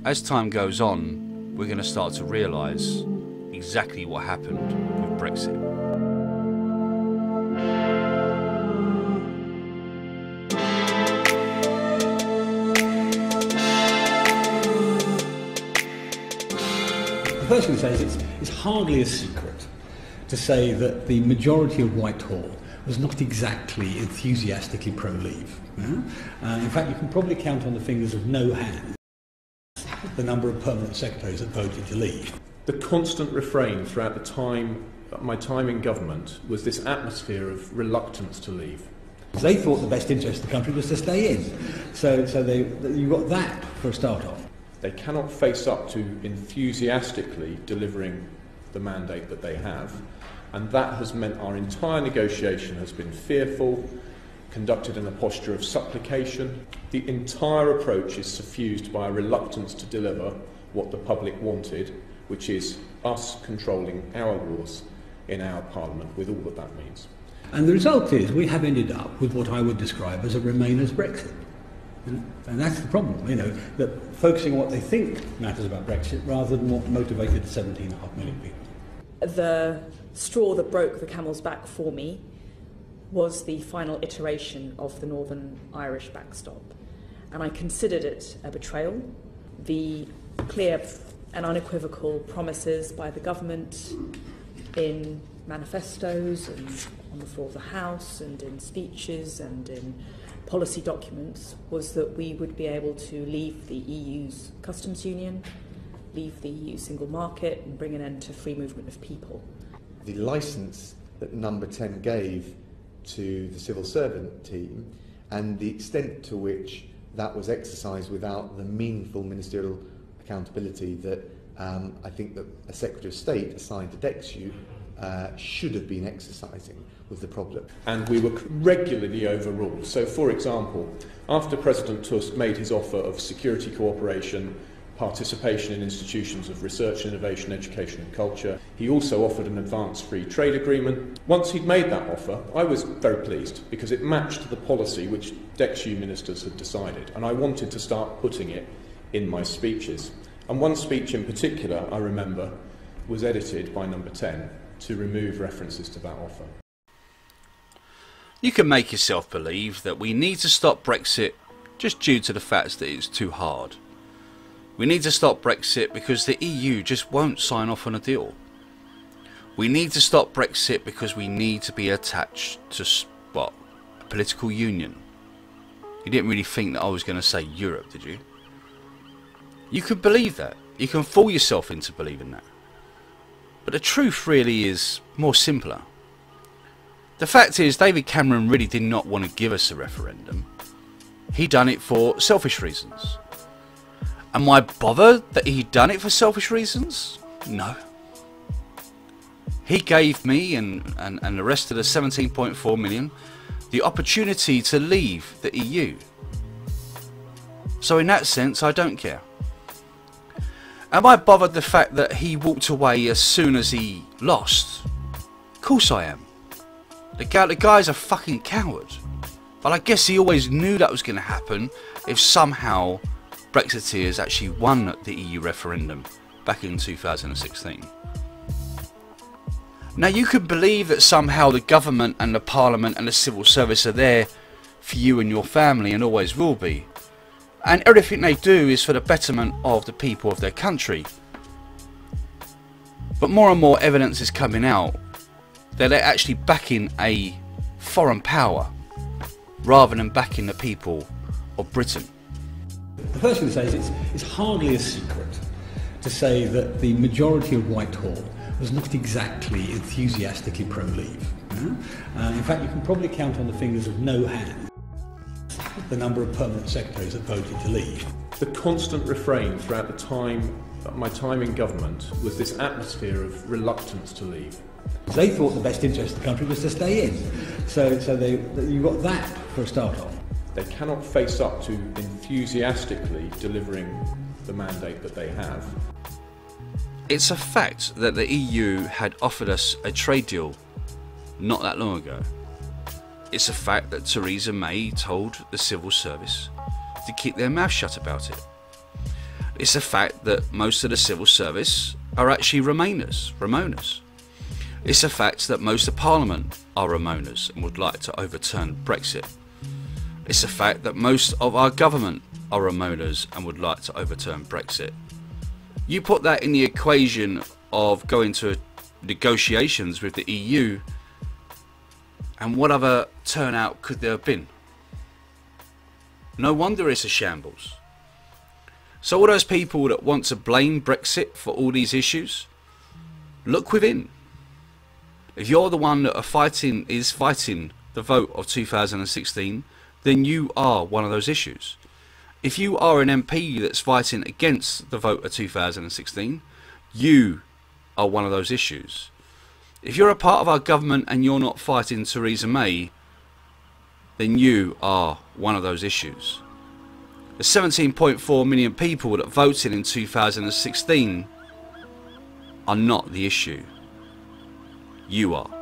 As time goes on, we're going to start to realise exactly what happened with Brexit. The first thing to say is it's hardly a secret to say that the majority of Whitehall was not exactly enthusiastically pro-leave. In fact, you can probably count on the fingers of no hand the number of permanent secretaries that voted to leave. The constant refrain throughout my time in government was this atmosphere of reluctance to leave. They thought the best interest of the country was to stay in. So you got that for a start off. They cannot face up to enthusiastically delivering the mandate that they have, and that has meant our entire negotiation has been fearful, conducted in a posture of supplication. The entire approach is suffused by a reluctance to deliver what the public wanted, which is us controlling our wars in our parliament, with all that that means. And the result is we have ended up with what I would describe as a Remainers Brexit. And that's the problem, that focusing on what they think matters about Brexit rather than what motivated 17.5 million people. The straw that broke the camel's back for me was the final iteration of the Northern Irish backstop. And I considered it a betrayal. The clear and unequivocal promises by the government in manifestos and on the floor of the House and in speeches and in policy documents was that we would be able to leave the EU's customs union, leave the EU single market and bring an end to free movement of people. The licence that Number 10 gave to the civil servant team and the extent to which that was exercised without the meaningful ministerial accountability that I think that a Secretary of State assigned to DEXU should have been exercising was the problem. And we were regularly overruled. So, for example, after President Tusk made his offer of security cooperation, participation in institutions of research, innovation, education and culture, he also offered an advanced free trade agreement. Once he'd made that offer, I was very pleased because it matched the policy which DEXU ministers had decided, and I wanted to start putting it in my speeches. And one speech in particular, I remember, was edited by Number 10 to remove references to that offer. You can make yourself believe that we need to stop Brexit just due to the fact that it's too hard. We need to stop Brexit because the EU just won't sign off on a deal. We need to stop Brexit because we need to be attached to, what, a political union. You didn't really think that I was going to say Europe, did you? You could believe that. You can fool yourself into believing that. But the truth really is more simpler. The fact is, David Cameron really did not want to give us a referendum. He done it for selfish reasons. Am I bothered that he done it for selfish reasons? No. He gave me and the rest of the 17.4 million the opportunity to leave the EU. So in that sense, I don't care. Am I bothered the fact that he walked away as soon as he lost? Of course I am. The guy's a fucking coward. But I guess he always knew that was going to happen if somehow Brexiteers actually won the EU referendum back in 2016. Now you could believe that somehow the government and the parliament and the civil service are there for you and your family and always will be. And everything they do is for the betterment of the people of their country. But more and more evidence is coming out that they're actually backing a foreign power rather than backing the people of Britain. The first thing to say is it's hardly a secret to say that the majority of Whitehall was not exactly enthusiastically pro-leave. In fact, you can probably count on the fingers of no hand the number of permanent secretaries that voted to leave. The constant refrain throughout my time in government was this atmosphere of reluctance to leave. They thought the best interest of the country was to stay in. So you got that for a start off. They cannot face up to enthusiastically delivering the mandate that they have. It's a fact that the EU had offered us a trade deal not that long ago. It's a fact that Theresa May told the civil service to keep their mouth shut about it. It's a fact that most of the civil service are actually Remainers. It's a fact that most of Parliament are Remainers and would like to overturn Brexit. It's a fact that most of our government are Remainers and would like to overturn Brexit. You put that in the equation of going to negotiations with the EU, and what other turnout could there have been? No wonder it's a shambles. So all those people that want to blame Brexit for all these issues, look within. If you're the one that is fighting the vote of 2016, then you are one of those issues. If you are an MP that's fighting against the vote of 2016, you are one of those issues. If you're a part of our government and you're not fighting Theresa May, then you are one of those issues. The 17.4 million people that voted in 2016 are not the issue. You are.